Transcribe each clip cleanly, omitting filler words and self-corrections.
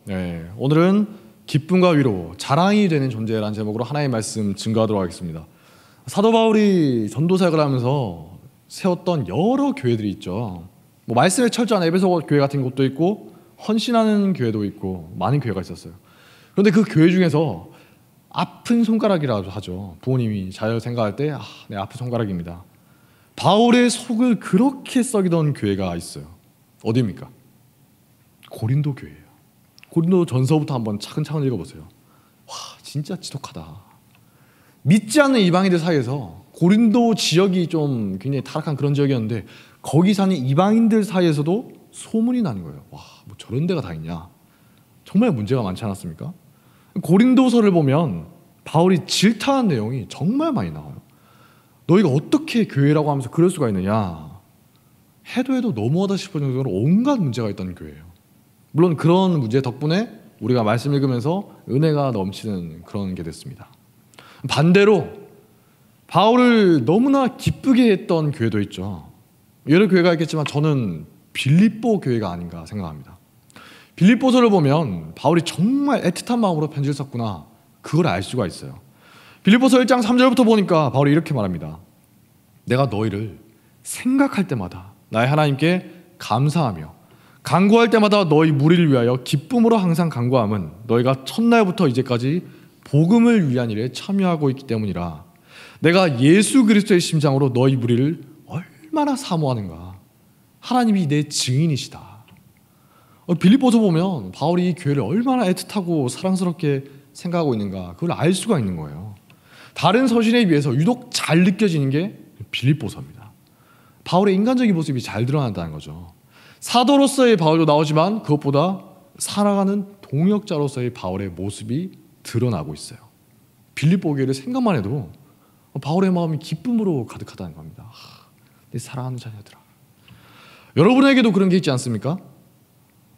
네, 오늘은 기쁨과 위로, 자랑이 되는 존재라는 제목으로 하나의 말씀 증거하도록 하겠습니다. 사도 바울이 전도사역을 하면서 세웠던 여러 교회들이 있죠. 뭐 말씀에 철저한 에베소 교회 같은 곳도 있고 헌신하는 교회도 있고 많은 교회가 있었어요. 그런데 그 교회 중에서 아픈 손가락이라고 하죠. 부모님이 자녀 생각할 때 내 아픈 손가락입니다. 바울의 속을 그렇게 썩이던 교회가 있어요. 어디입니까? 고린도 교회예요. 고린도 전서부터 한번 차근차근 읽어보세요. 와, 진짜 지독하다. 믿지 않는 이방인들 사이에서 고린도 지역이 좀 굉장히 타락한 그런 지역이었는데 거기 사는 이방인들 사이에서도 소문이 나는 거예요. 와, 뭐 저런 데가 다 있냐. 정말 문제가 많지 않았습니까? 고린도서를 보면 바울이 질타한 내용이 정말 많이 나와요. 너희가 어떻게 교회라고 하면서 그럴 수가 있느냐. 해도 너무하다 싶을 정도로 온갖 문제가 있던 교회예요. 물론 그런 문제 덕분에 우리가 말씀 읽으면서 은혜가 넘치는 그런 게 됐습니다. 반대로 바울을 너무나 기쁘게 했던 교회도 있죠. 여러 교회가 있겠지만 저는 빌립보 교회가 아닌가 생각합니다. 빌립보서를 보면 바울이 정말 애틋한 마음으로 편지를 썼구나, 그걸 알 수가 있어요. 빌립보서 1장 3절부터 보니까 바울이 이렇게 말합니다. 내가 너희를 생각할 때마다 나의 하나님께 감사하며 간구할 때마다 너희 무리를 위하여 기쁨으로 항상 간구함은 너희가 첫날부터 이제까지 복음을 위한 일에 참여하고 있기 때문이라. 내가 예수 그리스도의 심장으로 너희 무리를 얼마나 사모하는가. 하나님이 내 증인이시다. 빌립보서 보면 바울이 이 교회를 얼마나 애틋하고 사랑스럽게 생각하고 있는가, 그걸 알 수가 있는 거예요. 다른 서신에 비해서 유독 잘 느껴지는 게 빌립보서입니다. 바울의 인간적인 모습이 잘 드러난다는 거죠. 사도로서의 바울도 나오지만 그것보다 살아가는 동역자로서의 바울의 모습이 드러나고 있어요. 빌립보 교회를 생각만 해도 바울의 마음이 기쁨으로 가득하다는 겁니다. 내 사랑하는 자녀들아. 여러분에게도 그런 게 있지 않습니까?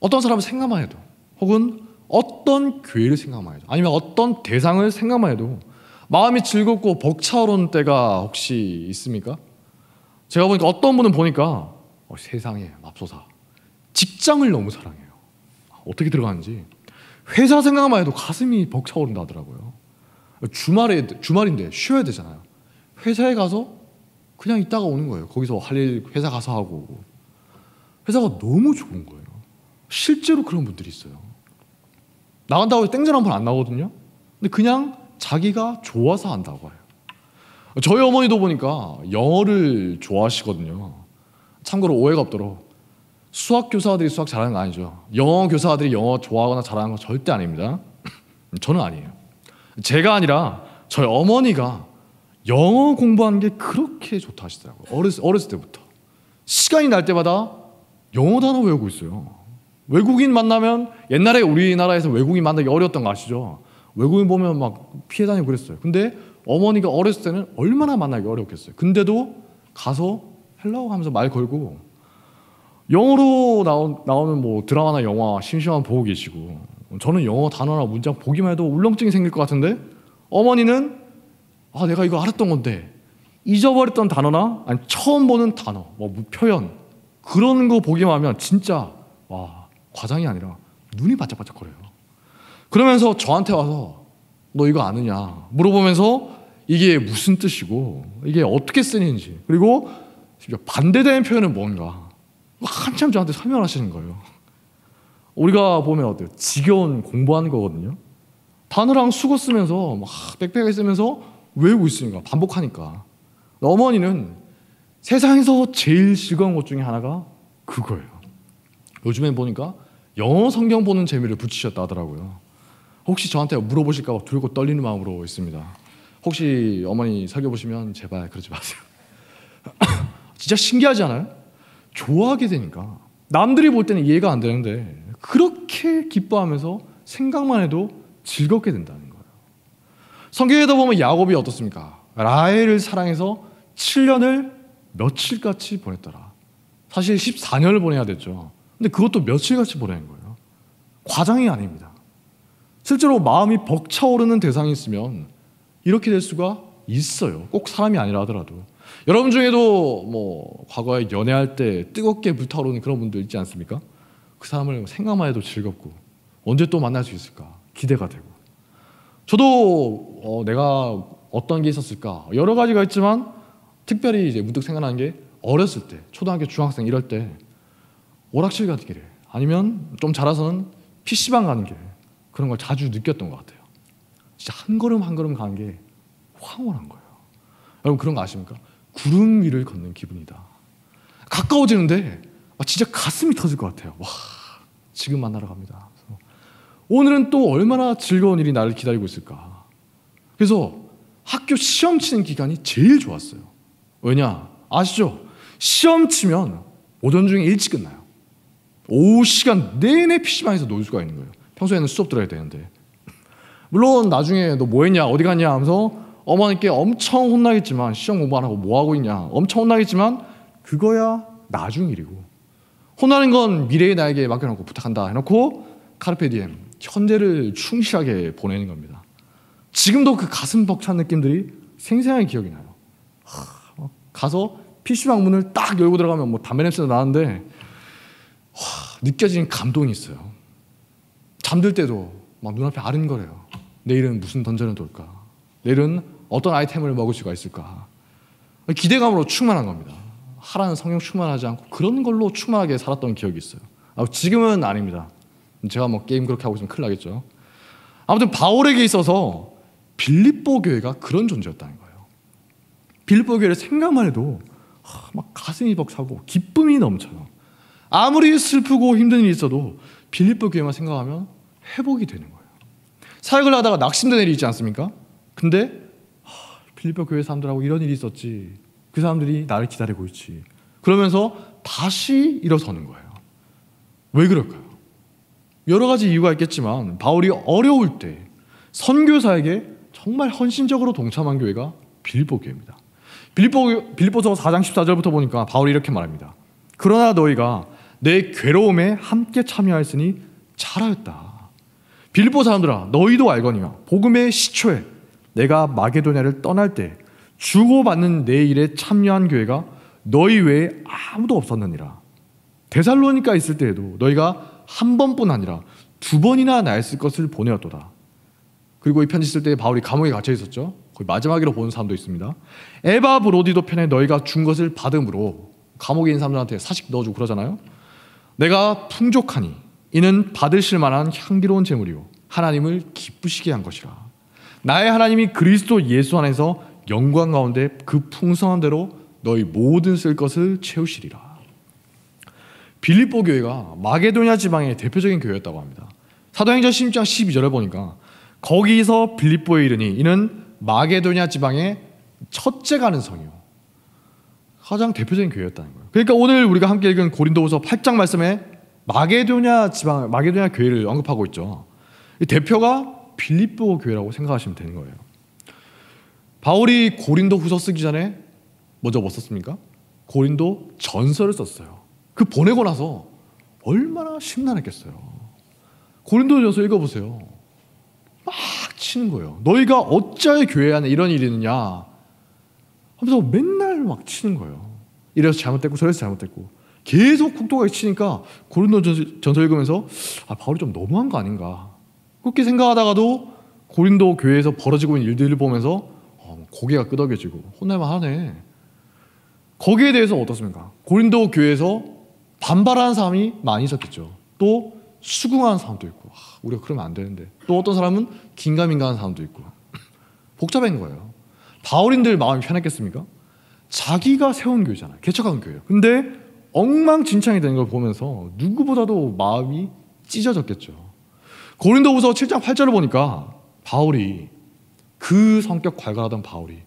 어떤 사람을 생각만 해도, 혹은 어떤 교회를 생각만 해도, 아니면 어떤 대상을 생각만 해도 마음이 즐겁고 벅차오르는 때가 혹시 있습니까? 제가 보니까 어떤 분은 보니까 세상에 맙소사 직장을 너무 사랑해요. 어떻게 들어가는지 회사 생각만 해도 가슴이 벅차오른다 하더라고요. 주말인데 쉬어야 되잖아요. 회사에 가서 그냥 있다가 오는 거예요. 거기서 할 일 회사 가서 하고 오고. 회사가 너무 좋은 거예요. 실제로 그런 분들이 있어요. 나간다고 해서 땡전 한 번 안 나오거든요. 근데 그냥 자기가 좋아서 한다고 해요. 저희 어머니도 보니까 영어를 좋아하시거든요. 참고로 오해가 없도록 수학 교사들이 수학 잘하는 거 아니죠. 영어 교사들이 영어 좋아하거나 잘하는 거 절대 아닙니다. 저는 아니에요. 제가 아니라 저희 어머니가 영어 공부하는 게 그렇게 좋다 하시더라고요. 어렸을 때부터. 시간이 날 때마다 영어 단어 외우고 있어요. 외국인 만나면, 옛날에 우리나라에서 외국인 만나기 어려웠던 거 아시죠? 외국인 보면 막 피해 다니고 그랬어요. 근데 어머니가 어렸을 때는 얼마나 만나기 어려웠겠어요. 근데도 가서 헬로 하면서 말 걸고, 영어로 나오는 뭐 드라마나 영화 심심하면 보고 계시고, 저는 영어 단어나 문장 보기만 해도 울렁증이 생길 것 같은데 어머니는 내가 이거 알았던 건데 잊어버렸던 단어나 아니 처음 보는 단어, 뭐 표현, 그런 거 보기만 하면 진짜 과장이 아니라 눈이 바짝바짝거려요. 그러면서 저한테 와서 너 이거 아느냐 물어보면서 이게 무슨 뜻이고 이게 어떻게 쓰는지, 그리고 반대되는 표현은 뭔가 한참 저한테 설명하시는 거예요. 우리가 보면 어때요? 지겨운 공부하는 거거든요. 단어랑 수거 쓰면서 막 빽빽하게 쓰면서 외우고 있으니까, 반복하니까. 어머니는 세상에서 제일 즐거운 것 중에 하나가 그거예요. 요즘엔 보니까 영어 성경 보는 재미를 붙이셨다 하더라고요. 혹시 저한테 물어보실까 봐 두렵고 떨리는 마음으로 있습니다. 혹시 어머니 설교 보시면 제발 그러지 마세요. 진짜 신기하지 않아요? 좋아하게 되니까 남들이 볼 때는 이해가 안 되는데 그렇게 기뻐하면서 생각만 해도 즐겁게 된다는 거예요. 성경에다 보면 야곱이 어떻습니까? 라헬을 사랑해서 7년을 며칠같이 보냈더라. 사실 14년을 보내야 됐죠. 근데 그것도 며칠같이 보내는 거예요. 과장이 아닙니다. 실제로 마음이 벅차오르는 대상이 있으면 이렇게 될 수가 있어요. 꼭 사람이 아니라 하더라도. 여러분 중에도 뭐 과거에 연애할 때 뜨겁게 불타오르는 그런 분들 있지 않습니까? 그 사람을 생각만 해도 즐겁고, 언제 또 만날 수 있을까 기대가 되고, 저도 내가 어떤 게 있었을까 여러 가지가 있지만 특별히 이제 문득 생각나는 게 어렸을 때 초등학교 중학생 이럴 때 오락실 가는 길에 아니면 좀 자라서는 PC방 가는 길에 그런 걸 자주 느꼈던 것 같아요. 진짜 한 걸음 한 걸음 가는 게 황홀한 거예요. 여러분 그런 거 아십니까? 구름 위를 걷는 기분이다. 가까워지는데 진짜 가슴이 터질 것 같아요. 와, 지금 만나러 갑니다. 오늘은 또 얼마나 즐거운 일이 나를 기다리고 있을까. 그래서 학교 시험 치는 기간이 제일 좋았어요. 왜냐 아시죠? 시험 치면 오전 중에 일찍 끝나요. 오후 시간 내내 PC방에서 놀 수가 있는 거예요. 평소에는 수업 들어야 되는데. 물론 나중에 너 뭐 했냐 어디 갔냐 하면서 어머니께 엄청 혼나겠지만, 시험 공부 안 하고 뭐 하고 있냐 엄청 혼나겠지만 그거야 나중 일이고, 혼나는 건 미래의 나에게 맡겨놓고 부탁한다 해놓고 카르페 디엠, 현재를 충실하게 보내는 겁니다. 지금도 그 가슴 벅찬 느낌들이 생생하게 기억이 나요. 가서 PC방 문을 딱 열고 들어가면 뭐 담배 냄새도 나는데 느껴지는 감동이 있어요. 잠들 때도 막 눈앞에 아른거려요. 내일은 무슨 던전을 돌까? 내일은 어떤 아이템을 먹을 수가 있을까? 기대감으로 충만한 겁니다. 하라는 성경 충만하지 않고 그런 걸로 충만하게 살았던 기억이 있어요. 지금은 아닙니다. 제가 뭐 게임 그렇게 하고 있으면 큰일 나겠죠. 아무튼 바울에게 있어서 빌립보 교회가 그런 존재였다는 거예요. 빌립보 교회를 생각만 해도 막 가슴이 벅차고 기쁨이 넘쳐요. 아무리 슬프고 힘든 일이 있어도 빌립보 교회만 생각하면 회복이 되는 거예요. 사역을 하다가 낙심된 일이 있지 않습니까? 근데 빌립보 교회 사람들하고 이런 일이 있었지, 그 사람들이 나를 기다리고 있지, 그러면서 다시 일어서는 거예요. 왜 그럴까요? 여러 가지 이유가 있겠지만 바울이 어려울 때 선교사에게 정말 헌신적으로 동참한 교회가 빌립보 교회입니다. 빌립보서 4장 14절부터 보니까 바울이 이렇게 말합니다. 그러나 너희가 내 괴로움에 함께 참여하였으니 잘하였다. 빌립보 사람들아, 너희도 알거니와 복음의 시초에 내가 마게도냐를 떠날 때 주고받는 내 일에 참여한 교회가 너희 외에 아무도 없었느니라. 데살로니가 있을 때에도 너희가 한 번뿐 아니라 두 번이나 나였을 것을 보내었도다. 그리고 이 편지 쓸 때 바울이 감옥에 갇혀 있었죠. 거의 마지막으로 보는 사람도 있습니다. 에바 브로디도 편에 너희가 준 것을 받음으로, 감옥에 있는 사람들한테 사식 넣어주고 그러잖아요. 내가 풍족하니 이는 받으실 만한 향기로운 제물이요 하나님을 기쁘시게 한 것이라. 나의 하나님이 그리스도 예수 안에서 영광 가운데 그 풍성한 대로 너희 모든 쓸 것을 채우시리라. 빌립보 교회가 마게도냐 지방의 대표적인 교회였다고 합니다. 사도행전 16장 12절에 보니까 거기서 빌립보에 이르니 이는 마게도냐 지방의 첫째 가는 성이요, 가장 대표적인 교회였다는 거예요. 그러니까 오늘 우리가 함께 읽은 고린도후서 8장 말씀에 마게도냐 지방, 마게도냐 교회를 언급하고 있죠. 이 대표가 빌립보 교회라고 생각하시면 되는 거예요. 바울이 고린도후서 쓰기 전에 먼저 뭐 썼습니까? 고린도 전서를 썼어요. 그 보내고 나서 얼마나 심란했겠어요. 고린도 전서 읽어보세요. 막 치는 거예요. 너희가 어찌하여 교회 안에 이런 일이 있느냐 하면서 맨날 막 치는 거예요. 이래서 잘못됐고 저래서 잘못됐고 계속 국도가 치니까 고린도 전서 읽으면서 바울이 좀 너무한 거 아닌가 그렇게 생각하다가도 고린도 교회에서 벌어지고 있는 일들을 보면서 고개가 끄덕여지고 혼날만 하네. 거기에 대해서 어떻습니까? 고린도 교회에서 반발하는 사람이 많이 있었겠죠. 또 수긍하는 사람도 있고 우리가 그러면 안 되는데, 또 어떤 사람은 긴가민가하는 사람도 있고 복잡한 거예요. 바울인들 마음이 편했겠습니까? 자기가 세운 교회잖아요. 개척한 교회예요. 근데 엉망진창이 되는 걸 보면서 누구보다도 마음이 찢어졌겠죠. 고린도후서 7장 8절을 보니까 바울이, 그 성격 괄괄하던 바울이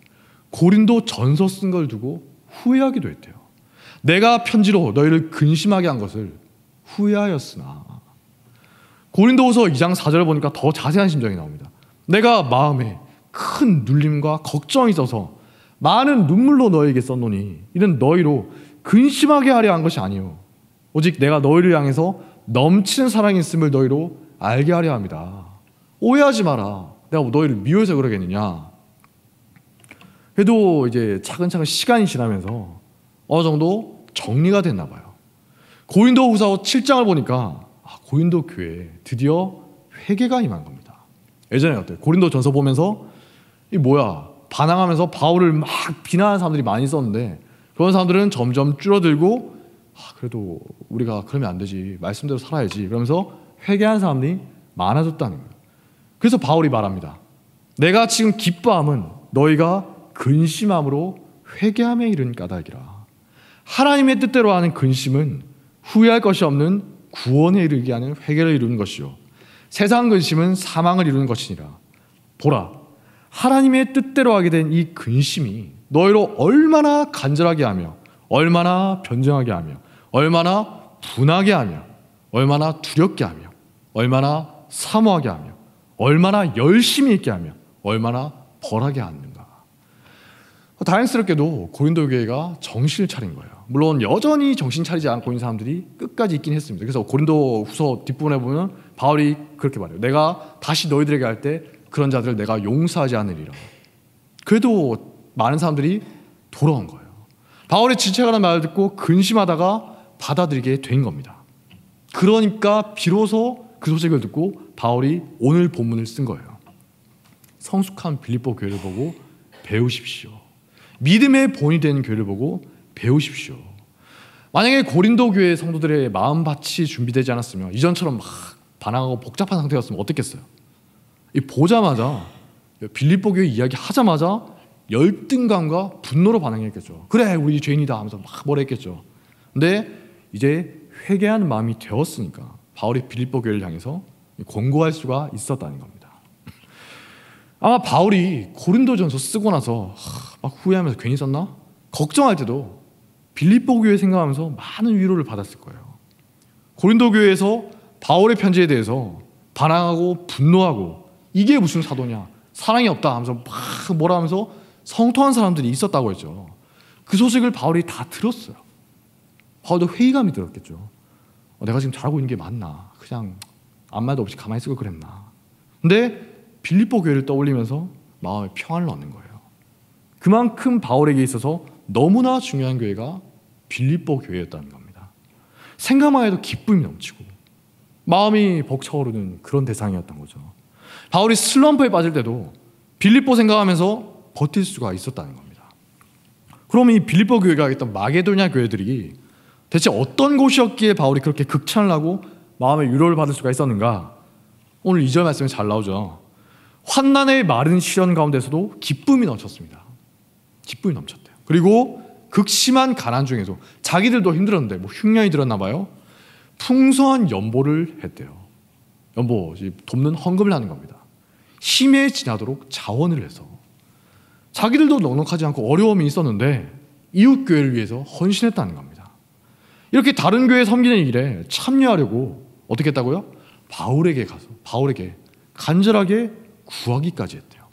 고린도 전서 쓴 걸 두고 후회하기도 했대요. 내가 편지로 너희를 근심하게 한 것을 후회하였으나. 고린도후서 2장 4절을 보니까 더 자세한 심정이 나옵니다. 내가 마음에 큰 눌림과 걱정이 있어서 많은 눈물로 너희에게 썼노니 이는 너희로 근심하게 하려 한 것이 아니요 오직 내가 너희를 향해서 넘치는 사랑이 있음을 너희로 알게 하려 합니다. 오해하지 마라. 내가 뭐 너희를 미워해서 그러겠느냐. 그래도 이제 차근차근 시간이 지나면서 어느 정도 정리가 됐나 봐요. 고린도후서 7장을 보니까 고린도 교회에 드디어 회개가 임한 겁니다. 예전에 어때요? 고린도전서 보면서 이 뭐야 반항하면서 바울을 막 비난하는 사람들이 많이 있었는데 그런 사람들은 점점 줄어들고 그래도 우리가 그러면 안 되지, 말씀대로 살아야지, 그러면서 회개하는 사람들이 많아졌다는 거예요. 그래서 바울이 말합니다. 내가 지금 기뻐함은 너희가 근심함으로 회개함에 이른 까닭이라. 하나님의 뜻대로 하는 근심은 후회할 것이 없는 구원에 이르게 하는 회개를 이루는 것이요 세상 근심은 사망을 이루는 것이니라. 보라, 하나님의 뜻대로 하게 된 이 근심이 너희로 얼마나 간절하게 하며 얼마나 변정하게 하며 얼마나 분하게 하며 얼마나 두렵게 하며 얼마나 사모하게 하며 얼마나 열심히 있게 하며 얼마나 벌하게 하는가. 다행스럽게도 고린도 교회가 정신을 차린 거예요. 물론 여전히 정신 차리지 않고 있는 사람들이 끝까지 있긴 했습니다. 그래서 고린도 후서 뒷부분에 보면 바울이 그렇게 말해요. 내가 다시 너희들에게 할 때 그런 자들을 내가 용서하지 않으리라. 그래도 많은 사람들이 돌아온 거예요. 바울의 지체라는 말을 듣고 근심하다가 받아들이게 된 겁니다. 그러니까 비로소 그 소식을 듣고 바울이 오늘 본문을 쓴 거예요. 성숙한 빌립보 교회를 보고 배우십시오. 믿음의 본이 되는 교회를 보고 배우십시오. 만약에 고린도 교회 성도들의 마음밭이 준비되지 않았으면 이전처럼 막 반항하고 복잡한 상태였으면 어떻겠어요? 보자마자 빌립보 교회 이야기 하자마자 열등감과 분노로 반응했겠죠. 그래 우리 죄인이다 하면서 막 뭐라 했겠죠. 근데 이제 회개하는 마음이 되었으니까 바울이 빌립보 교회를 향해서 권고할 수가 있었다는 겁니다. 아마 바울이 고린도전서 쓰고 나서 막 후회하면서 괜히 썼나? 걱정할 때도 빌립보 교회 생각하면서 많은 위로를 받았을 거예요. 고린도 교회에서 바울의 편지에 대해서 반항하고 분노하고 이게 무슨 사도냐, 사랑이 없다 하면서 막 뭐라 하면서 성토한 사람들이 있었다고 했죠. 그 소식을 바울이 다 들었어요. 바울도 회의감이 들었겠죠. 내가 지금 잘하고 있는 게 맞나? 그냥 아무 말도 없이 가만히 있을 걸 그랬나? 근데 빌립보 교회를 떠올리면서 마음에 평안을 얻는 거예요. 그만큼 바울에게 있어서 너무나 중요한 교회가 빌립보 교회였다는 겁니다. 생각만 해도 기쁨이 넘치고 마음이 벅차오르는 그런 대상이었던 거죠. 바울이 슬럼프에 빠질 때도 빌립보 생각하면서 버틸 수가 있었다는 겁니다. 그럼 이 빌립보 교회가 있던 마게도냐 교회들이 대체 어떤 곳이었기에 바울이 그렇게 극찬을 하고 마음의 위로를 받을 수가 있었는가? 오늘 2절 말씀에 잘 나오죠. 환난의 마른 시련 가운데서도 기쁨이 넘쳤습니다. 기쁨이 넘쳤대요. 그리고 극심한 가난 중에서 자기들도 힘들었는데 뭐 흉년이 들었나 봐요. 풍성한 연보를 했대요. 연보, 돕는 헌금을 하는 겁니다. 힘에 지나도록 자원을 해서 자기들도 넉넉하지 않고 어려움이 있었는데 이웃 교회를 위해서 헌신했다는 겁니다. 이렇게 다른 교회 섬기는 일에 참여하려고 어떻게 했다고요? 바울에게 가서 바울에게 간절하게 구하기까지 했대요.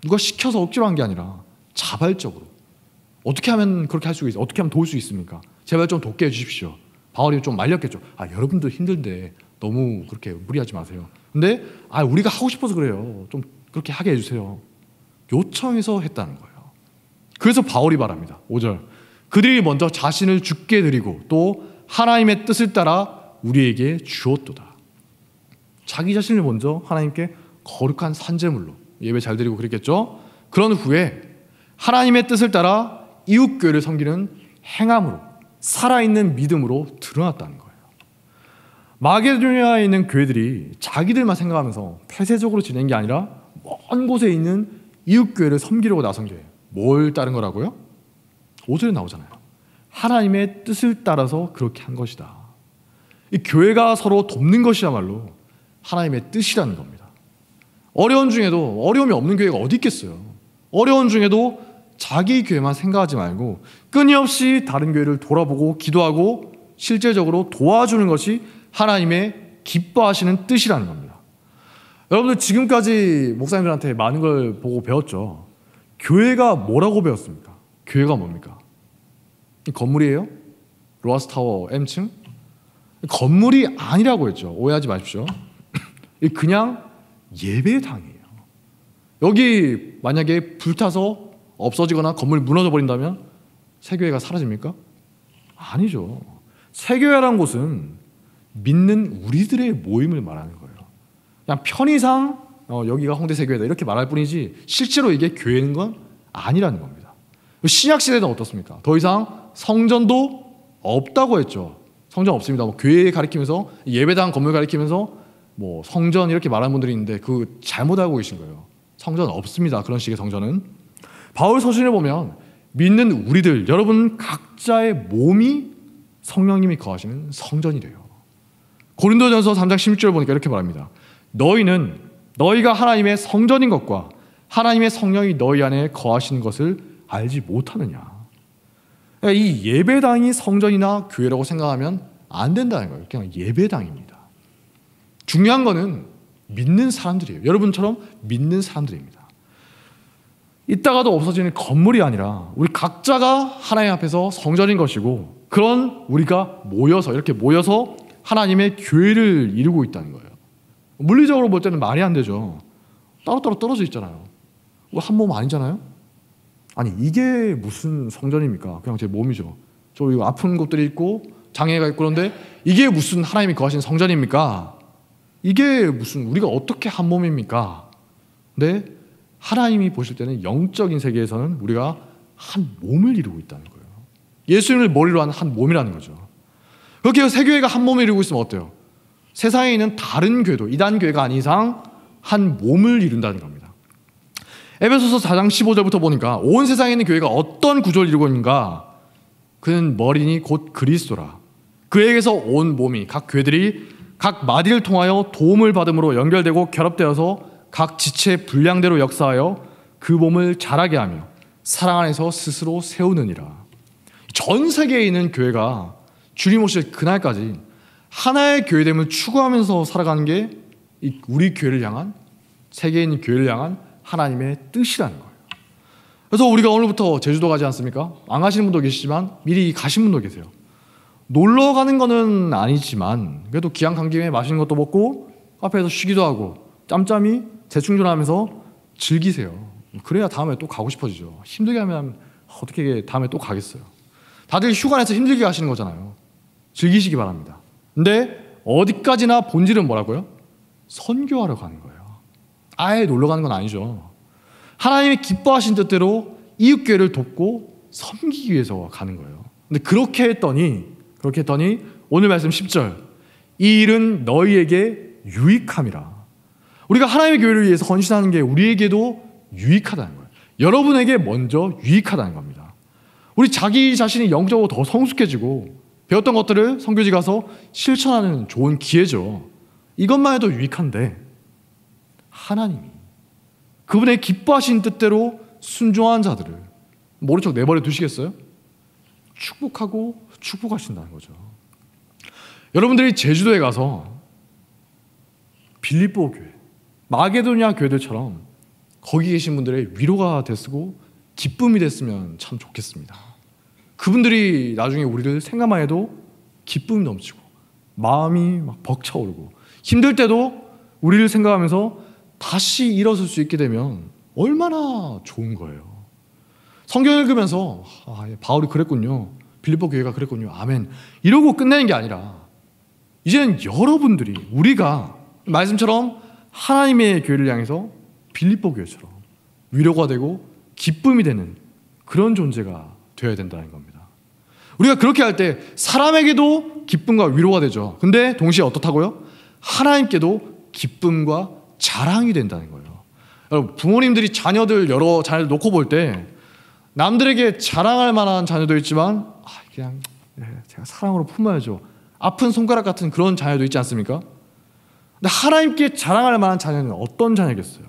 누가 시켜서 억지로 한 게 아니라 자발적으로. 어떻게 하면 그렇게 할 수 있어요? 어떻게 하면 도울 수 있습니까? 제발 좀 돕게 해주십시오. 바울이 좀 말렸겠죠. 여러분들 힘든데 너무 그렇게 무리하지 마세요. 근데 우리가 하고 싶어서 그래요. 좀 그렇게 하게 해주세요. 요청해서 했다는 거예요. 그래서 바울이 말합니다. 5절. 그들이 먼저 자신을 주께 드리고 또 하나님의 뜻을 따라 우리에게 주었도다. 자기 자신을 먼저 하나님께 거룩한 산제물로 예배 잘 드리고 그랬겠죠. 그런 후에 하나님의 뜻을 따라 이웃교회를 섬기는 행함으로 살아있는 믿음으로 드러났다는 거예요. 마게도냐에 있는 교회들이 자기들만 생각하면서 폐쇄적으로 지낸 게 아니라 먼 곳에 있는 이웃교회를 섬기려고 나선 게 뭘 따른 거라고요? 5절에 나오잖아요. 하나님의 뜻을 따라서 그렇게 한 것이다. 이 교회가 서로 돕는 것이야말로 하나님의 뜻이라는 겁니다. 어려운 중에도 어려움이 없는 교회가 어디 있겠어요. 어려운 중에도 자기 교회만 생각하지 말고 끊임없이 다른 교회를 돌아보고 기도하고 실제적으로 도와주는 것이 하나님의 기뻐하시는 뜻이라는 겁니다. 여러분들 지금까지 목사님들한테 많은 걸 보고 배웠죠. 교회가 뭐라고 배웠습니까? 교회가 뭡니까? 이 건물이에요? 로아스타워 M층? 건물이 아니라고 했죠. 오해하지 마십시오. 그냥 예배당이에요. 여기 만약에 불타서 없어지거나 건물이 무너져 버린다면 새교회가 사라집니까? 아니죠. 새교회라는 곳은 믿는 우리들의 모임을 말하는 거예요. 그냥 편의상 여기가 홍대세교회다 이렇게 말할 뿐이지 실제로 이게 교회인 건 아니라는 겁니다. 신약 시대는 어떻습니까? 더 이상 성전도 없다고 했죠. 성전 없습니다. 뭐 교회 가리키면서 예배당 건물 가리키면서 뭐 성전 이렇게 말하는 분들이 있는데 그 잘못 알고 계신 거예요. 성전 없습니다. 그런 식의 성전은. 바울 서신을 보면 믿는 우리들 여러분 각자의 몸이 성령님이 거하시는 성전이래요. 고린도전서 3장 16절 보니까 이렇게 말합니다. 너희는 너희가 하나님의 성전인 것과 하나님의 성령이 너희 안에 거하시는 것을 알지 못하느냐. 이 예배당이 성전이나 교회라고 생각하면 안 된다는 거예요. 그냥 예배당입니다. 중요한 거는 믿는 사람들이에요. 여러분처럼 믿는 사람들입니다. 있다가도 없어지는 건물이 아니라 우리 각자가 하나님 앞에서 성전인 것이고 그런 우리가 이렇게 모여서 하나님의 교회를 이루고 있다는 거예요. 물리적으로 볼 때는 말이 안 되죠. 따로따로 떨어져 있잖아요. 한 몸 아니잖아요. 아니 이게 무슨 성전입니까? 그냥 제 몸이죠. 저 이거 아픈 곳들이 있고 장애가 있고 그런데 이게 무슨 하나님이 거하신 성전입니까? 이게 무슨 우리가 어떻게 한 몸입니까? 근데 하나님이 보실 때는 영적인 세계에서는 우리가 한 몸을 이루고 있다는 거예요. 예수님을 머리로 한 한 몸이라는 거죠. 그렇게 해서 세교회가 한 몸을 이루고 있으면 어때요? 세상에 있는 다른 교회도 이단 교회가 아닌 이상 한 몸을 이룬다는 겁니다. 에베소서 4장 15절부터 보니까 온 세상에 있는 교회가 어떤 구조를 이루고 있는가? 그는 머리니 곧 그리스도라. 그에게서 온 몸이 각 교회들이 각 마디를 통하여 도움을 받음으로 연결되고 결합되어서 각 지체의 분량대로 역사하여 그 몸을 자라게 하며 사랑 안에서 스스로 세우느니라. 전 세계에 있는 교회가 주님 오실 그날까지 하나의 교회됨을 추구하면서 살아가는 게 우리 교회를 향한 세계에 있는 교회를 향한 하나님의 뜻이라는 거예요. 그래서 우리가 오늘부터 제주도 가지 않습니까? 안 가시는 분도 계시지만 미리 가신 분도 계세요. 놀러 가는 거는 아니지만 그래도 기왕 간 김에 맛있는 것도 먹고 카페에서 쉬기도 하고 짬짬이 재충전하면서 즐기세요. 그래야 다음에 또 가고 싶어지죠. 힘들게 하면 어떻게 다음에 또 가겠어요. 다들 휴가 내서 힘들게 가시는 거잖아요. 즐기시기 바랍니다. 근데 어디까지나 본질은 뭐라고요? 선교하러 가는 거예요. 아예 놀러 가는 건 아니죠. 하나님이 기뻐하신 뜻대로 이웃교회를 돕고 섬기기 위해서 가는 거예요. 근데 그렇게 했더니 오늘 말씀 10절 이 일은 너희에게 유익함이라. 우리가 하나님의 교회를 위해서 헌신하는 게 우리에게도 유익하다는 거예요. 여러분에게 먼저 유익하다는 겁니다. 우리 자기 자신이 영적으로 더 성숙해지고 배웠던 것들을 선교지 가서 실천하는 좋은 기회죠. 이것만 해도 유익한데 하나님이 그분의 기뻐하신 뜻대로 순종한 자들을 모른 척 내버려 두시겠어요? 축복하고 축복하신다는 거죠. 여러분들이 제주도에 가서 빌립보 교회, 마게도냐 교회들처럼 거기 계신 분들의 위로가 됐고 기쁨이 됐으면 참 좋겠습니다. 그분들이 나중에 우리를 생각만 해도 기쁨이 넘치고 마음이 막 벅차오르고 힘들 때도 우리를 생각하면서 다시 일어설 수 있게 되면 얼마나 좋은 거예요. 성경 읽으면서 바울이 그랬군요. 빌립보 교회가 그랬군요. 아멘. 이러고 끝내는 게 아니라 이제는 여러분들이 우리가 말씀처럼 하나님의 교회를 향해서 빌립보 교회처럼 위로가 되고 기쁨이 되는 그런 존재가 되어야 된다는 겁니다. 우리가 그렇게 할 때 사람에게도 기쁨과 위로가 되죠. 근데 동시에 어떻다고요? 하나님께도 기쁨과 자랑이 된다는 거예요. 여러분, 부모님들이 여러 자녀들 놓고 볼 때 남들에게 자랑할 만한 자녀도 있지만 그냥 제가 사랑으로 품어야죠. 아픈 손가락 같은 그런 자녀도 있지 않습니까? 근데 하나님께 자랑할 만한 자녀는 어떤 자녀겠어요?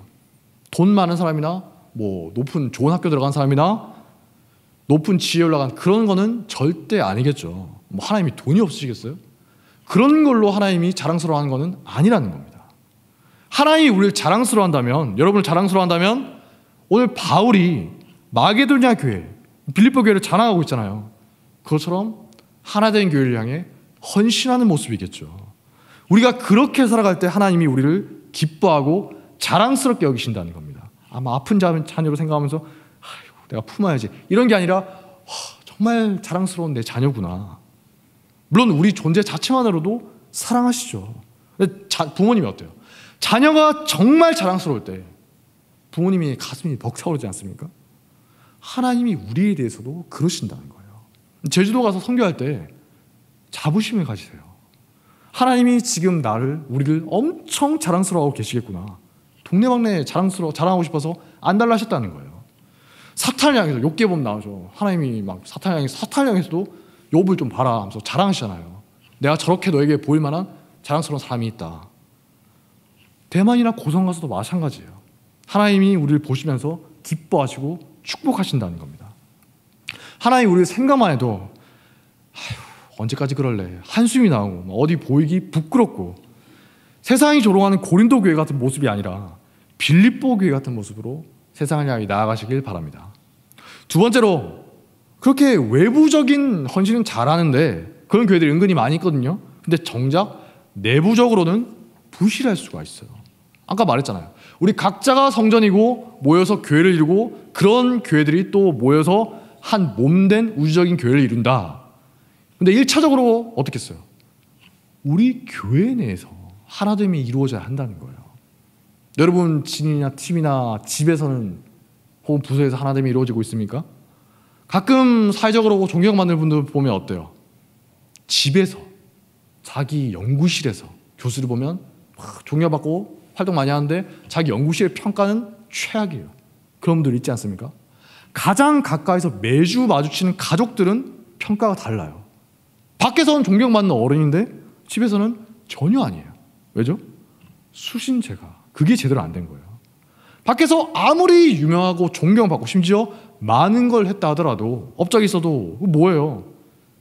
돈 많은 사람이나 뭐 높은 좋은 학교 들어간 사람이나 높은 지위에 올라간 그런 거는 절대 아니겠죠. 뭐 하나님이 돈이 없으시겠어요? 그런 걸로 하나님이 자랑스러워하는 거는 아니라는 겁니다. 하나님이 우리를 자랑스러워한다면, 여러분을 자랑스러워한다면 오늘 바울이 마게도냐 교회, 빌립보 교회를 자랑하고 있잖아요. 그것처럼 하나된 교회를 향해 헌신하는 모습이겠죠. 우리가 그렇게 살아갈 때 하나님이 우리를 기뻐하고 자랑스럽게 여기신다는 겁니다. 아마 아픈 자녀로 생각하면서 내가 품어야지 이런 게 아니라 정말 자랑스러운 내 자녀구나. 물론 우리 존재 자체만으로도 사랑하시죠. 근데 부모님이 어때요? 자녀가 정말 자랑스러울 때 부모님이 가슴이 벅차오르지 않습니까? 하나님이 우리에 대해서도 그러신다는 거예요. 제주도 가서 선교할 때 자부심을 가지세요. 하나님이 지금 우리를 엄청 자랑스러워하고 계시겠구나. 동네방네 자랑하고 싶어서 안달을 하셨다는 거예요. 사탄을 향해서 욥기에 나오죠. 하나님이 막 사탄을 향해서도 욥을 좀 봐라 하면서 자랑하시잖아요. 내가 저렇게 너에게 보일 만한 자랑스러운 사람이 있다. 대만이나 고성 가서도 마찬가지예요. 하나님이 우리를 보시면서 기뻐하시고 축복하신다는 겁니다. 하나님 우리를 생각만 해도 언제까지 그럴래? 한숨이 나오고 어디 보이기 부끄럽고 세상이 조롱하는 고린도 교회 같은 모습이 아니라 빌립보 교회 같은 모습으로 세상을 향해 나아가시길 바랍니다. 두 번째로, 그렇게 외부적인 헌신은 잘하는데 그런 교회들이 은근히 많이 있거든요. 근데 정작 내부적으로는 부실할 수가 있어요. 아까 말했잖아요. 우리 각자가 성전이고 모여서 교회를 이루고 그런 교회들이 또 모여서 한 몸된 우주적인 교회를 이룬다. 근데 1차적으로 어떻게 했어요? 우리 교회 내에서 하나됨이 이루어져야 한다는 거예요. 여러분 진이나 팀이나 집에서는 혹은 부서에서 하나됨이 이루어지고 있습니까? 가끔 사회적으로 존경받는 분들 보면 어때요? 집에서 자기 연구실에서 교수를 보면 막 존경받고 활동 많이 하는데 자기 연구실의 평가는 최악이에요. 그런 분들 있지 않습니까? 가장 가까이서 매주 마주치는 가족들은 평가가 달라요. 밖에서는 존경받는 어른인데 집에서는 전혀 아니에요. 왜죠? 수신제가 그게 제대로 안 된 거예요. 밖에서 아무리 유명하고 존경받고 심지어 많은 걸 했다 하더라도 업적이 있어도 뭐예요?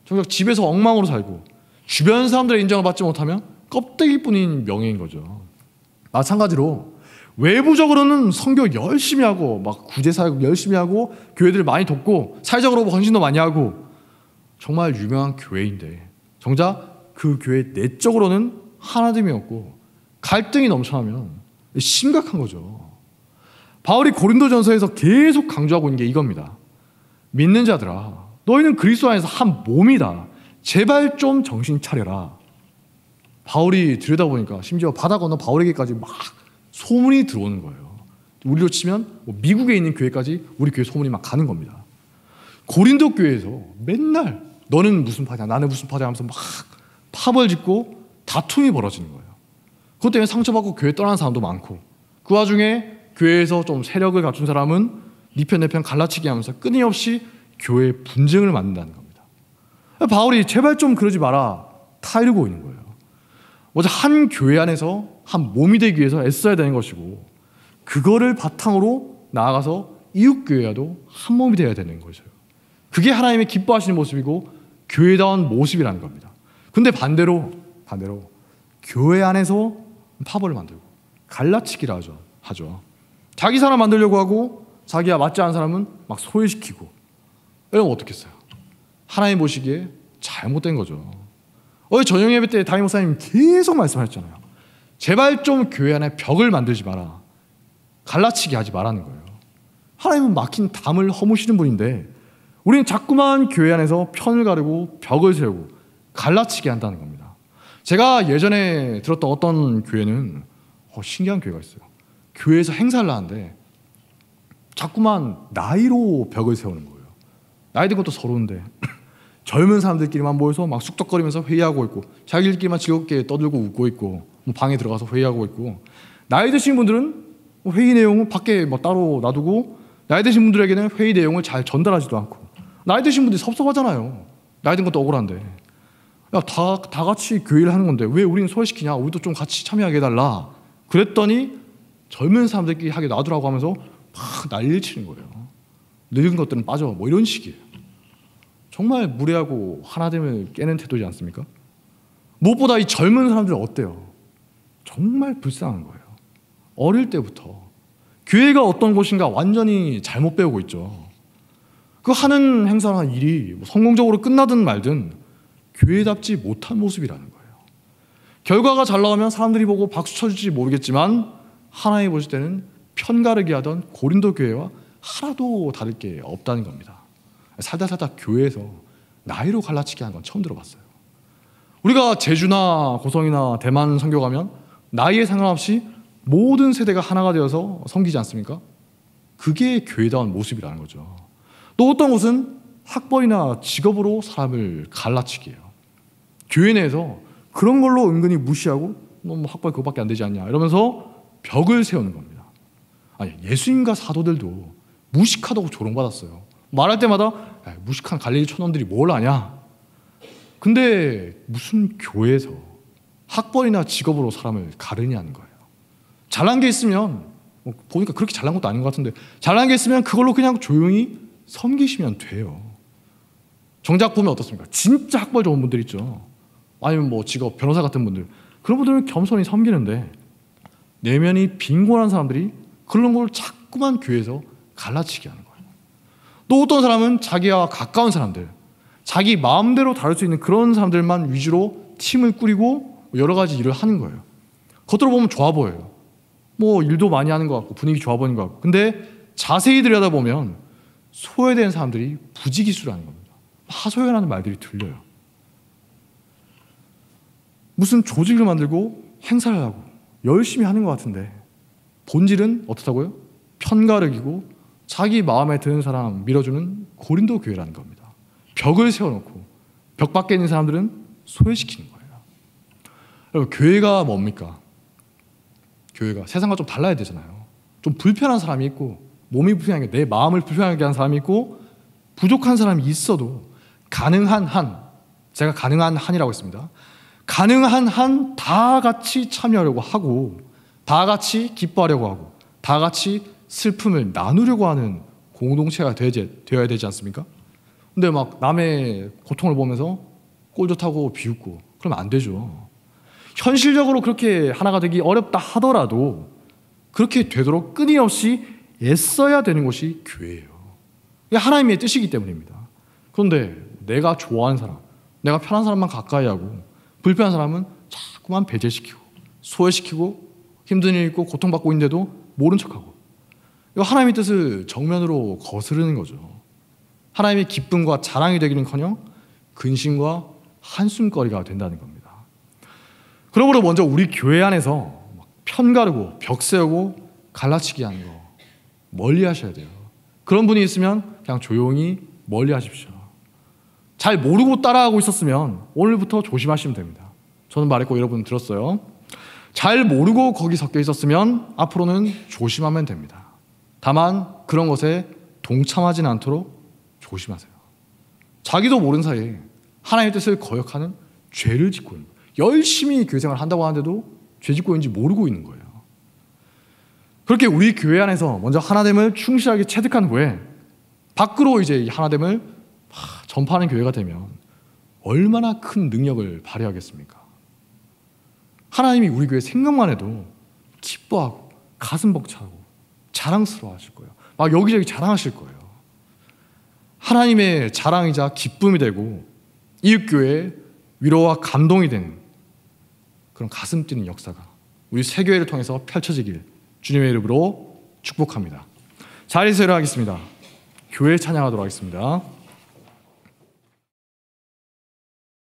정작 집에서 엉망으로 살고 주변 사람들의 인정을 받지 못하면 껍데기뿐인 명예인 거죠. 마찬가지로 외부적으로는 선교 열심히 하고 막 구제사역 열심히 하고 교회들을 많이 돕고 사회적으로 헌신도 많이 하고 정말 유명한 교회인데 정작 그 교회 내적으로는 하나됨이 없고 갈등이 넘쳐나면 심각한 거죠. 바울이 고린도전서에서 계속 강조하고 있는 게 이겁니다. 믿는 자들아, 너희는 그리스도 안에서 한 몸이다. 제발 좀 정신 차려라. 바울이 들여다보니까 심지어 바다 건너 바울에게까지 막 소문이 들어오는 거예요. 우리로 치면 미국에 있는 교회까지 우리 교회 소문이 막 가는 겁니다. 고린도 교회에서 맨날 너는 무슨 파냐 나는 무슨 파냐 하면서 막 파벌짓고 다툼이 벌어지는 거예요. 그것 때문에 상처받고 교회 떠나는 사람도 많고 그 와중에 교회에서 좀 세력을 갖춘 사람은 네 편 내 편 갈라치기 하면서 끊임없이 교회에 분쟁을 만든다는 겁니다. 바울이 제발 좀 그러지 마라 다 이러고 있는 거예요. 먼저 한 교회 안에서 한 몸이 되기 위해서 애써야 되는 것이고 그거를 바탕으로 나아가서 이웃교회와도 한 몸이 되어야 되는 거죠. 그게 하나님의 기뻐하시는 모습이고 교회다운 모습이라는 겁니다. 근데 반대로 교회 안에서 파벌을 만들고 갈라치기를 하죠. 자기 사람 만들려고 하고 자기와 맞지 않은 사람은 막 소외시키고 이러면 어떻겠어요? 하나님 보시기에 잘못된 거죠. 어제 저녁 예배 때 담임 목사님 계속 말씀하셨잖아요. 제발 좀 교회 안에 벽을 만들지 마라. 갈라치기 하지 말라는 거예요. 하나님은 막힌 담을 허무시는 분인데 우리는 자꾸만 교회 안에서 편을 가르고 벽을 세우고 갈라치기 한다는 겁니다. 제가 예전에 들었던 어떤 교회는 신기한 교회가 있어요. 교회에서 행사를 하는데 자꾸만 나이로 벽을 세우는 거예요. 나이 든 것도 서러운데 젊은 사람들끼리만 모여서 막 쑥덕거리면서 회의하고 있고 자기들끼리만 즐겁게 떠들고 웃고 있고 방에 들어가서 회의하고 있고 나이 드신 분들은 회의 내용은 밖에 뭐 따로 놔두고 나이 드신 분들에게는 회의 내용을 잘 전달하지도 않고 나이 드신 분들이 섭섭하잖아요. 나이 든 것도 억울한데 야, 다 같이 교회를 하는 건데 왜 우리는 소외시키냐? 우리도 좀 같이 참여하게 해달라. 그랬더니 젊은 사람들끼리 하게 놔두라고 하면서 막 난리를 치는 거예요. 늙은 것들은 빠져 뭐 이런 식이에요. 정말 무례하고 하나됨을 깨는 태도지 않습니까? 무엇보다 이 젊은 사람들은 어때요? 정말 불쌍한 거예요. 어릴 때부터 교회가 어떤 곳인가 완전히 잘못 배우고 있죠. 그 하는 행사나 일이 성공적으로 끝나든 말든 교회답지 못한 모습이라는 거예요. 결과가 잘 나오면 사람들이 보고 박수 쳐줄지 모르겠지만 하나님 보실 때는 편가르기 하던 고린도 교회와 하나도 다를 게 없다는 겁니다. 살다 교회에서 나이로 갈라치기 하는 건 처음 들어봤어요. 우리가 제주나 고성이나 대만 선교 가면 나이에 상관없이 모든 세대가 하나가 되어서 섬기지 않습니까? 그게 교회다운 모습이라는 거죠. 또 어떤 곳은 학벌이나 직업으로 사람을 갈라치기 해요. 교회 내에서 그런 걸로 은근히 무시하고 너 뭐 학벌 그거밖에 안 되지 않냐 이러면서 벽을 세우는 겁니다. 아니, 예수님과 사도들도 무식하다고 조롱받았어요. 말할 때마다 무식한 갈릴리 촌놈들이 뭘 아냐. 근데 무슨 교회에서 학벌이나 직업으로 사람을 가르냐는 거예요. 잘난 게 있으면 보니까 그렇게 잘난 것도 아닌 것 같은데 잘난 게 있으면 그걸로 그냥 조용히 섬기시면 돼요. 정작 보면 어떻습니까? 진짜 학벌 좋은 분들 있죠. 아니면 뭐 직업 변호사 같은 분들, 그런 분들은 겸손히 섬기는데 내면이 빈곤한 사람들이 그런 걸 자꾸만 교회에서 갈라치게 하는 거예요. 또 어떤 사람은 자기와 가까운 사람들, 자기 마음대로 다룰 수 있는 그런 사람들만 위주로 팀을 꾸리고 여러 가지 일을 하는 거예요. 겉으로 보면 좋아 보여요. 뭐 일도 많이 하는 것 같고 분위기 좋아 보이는 것 같고, 근데 자세히 들여다보면 소외된 사람들이 부지기수를 하는 겁니다. 하소연하는 말들이 들려요. 무슨 조직을 만들고 행사를 하고 열심히 하는 것 같은데 본질은 어떻다고요? 편가르기고 자기 마음에 드는 사람 밀어주는 고린도 교회라는 겁니다. 벽을 세워놓고 벽 밖에 있는 사람들은 소외시키는 거예요. 여러분, 교회가 뭡니까? 교회가 세상과 좀 달라야 되잖아요. 좀 불편한 사람이 있고 몸이 불편하게 내 마음을 불편하게 하는 사람이 있고 부족한 사람이 있어도 가능한 한, 제가 가능한 한이라고 했습니다. 가능한 한 다 같이 참여하려고 하고 다 같이 기뻐하려고 하고 다 같이 슬픔을 나누려고 하는 공동체가 되어야 되지 않습니까? 근데 막 남의 고통을 보면서 꼴 좋다고 비웃고 그러면 안 되죠. 현실적으로 그렇게 하나가 되기 어렵다 하더라도 그렇게 되도록 끊임없이 애써야 되는 것이 교회예요. 이게 하나님의 뜻이기 때문입니다. 그런데 내가 좋아하는 사람, 내가 편한 사람만 가까이 하고 불편한 사람은 자꾸만 배제시키고 소외시키고 힘든 일 있고 고통받고 있는데도 모른 척하고, 이거 하나님의 뜻을 정면으로 거스르는 거죠. 하나님의 기쁨과 자랑이 되기는커녕 근심과 한숨거리가 된다는 겁니다. 그러므로 먼저 우리 교회 안에서 편가르고 벽 세우고 갈라치기 하는 거 멀리 하셔야 돼요. 그런 분이 있으면 그냥 조용히 멀리 하십시오. 잘 모르고 따라하고 있었으면 오늘부터 조심하시면 됩니다. 저는 말했고 여러분 들었어요. 잘 모르고 거기 섞여 있었으면 앞으로는 조심하면 됩니다. 다만 그런 것에 동참하지는 않도록 조심하세요. 자기도 모르는 사이에 하나님의 뜻을 거역하는 죄를 짓고 있는 거예요. 열심히 교회생활을 한다고 하는데도 죄 짓고 있는지 모르고 있는 거예요. 그렇게 우리 교회 안에서 먼저 하나됨을 충실하게 체득한 후에 밖으로 이제 이 하나됨을 전파하는 교회가 되면 얼마나 큰 능력을 발휘하겠습니까? 하나님이 우리 교회 생각만 해도 기뻐하고 가슴 벅차고 자랑스러워 하실 거예요. 막 여기저기 자랑하실 거예요. 하나님의 자랑이자 기쁨이 되고 이웃교회의 위로와 감동이 되는 그런 가슴 뛰는 역사가 우리 새교회를 통해서 펼쳐지길 주님의 이름으로 축복합니다. 자리에서 일어나겠습니다. 교회 찬양하도록 하겠습니다.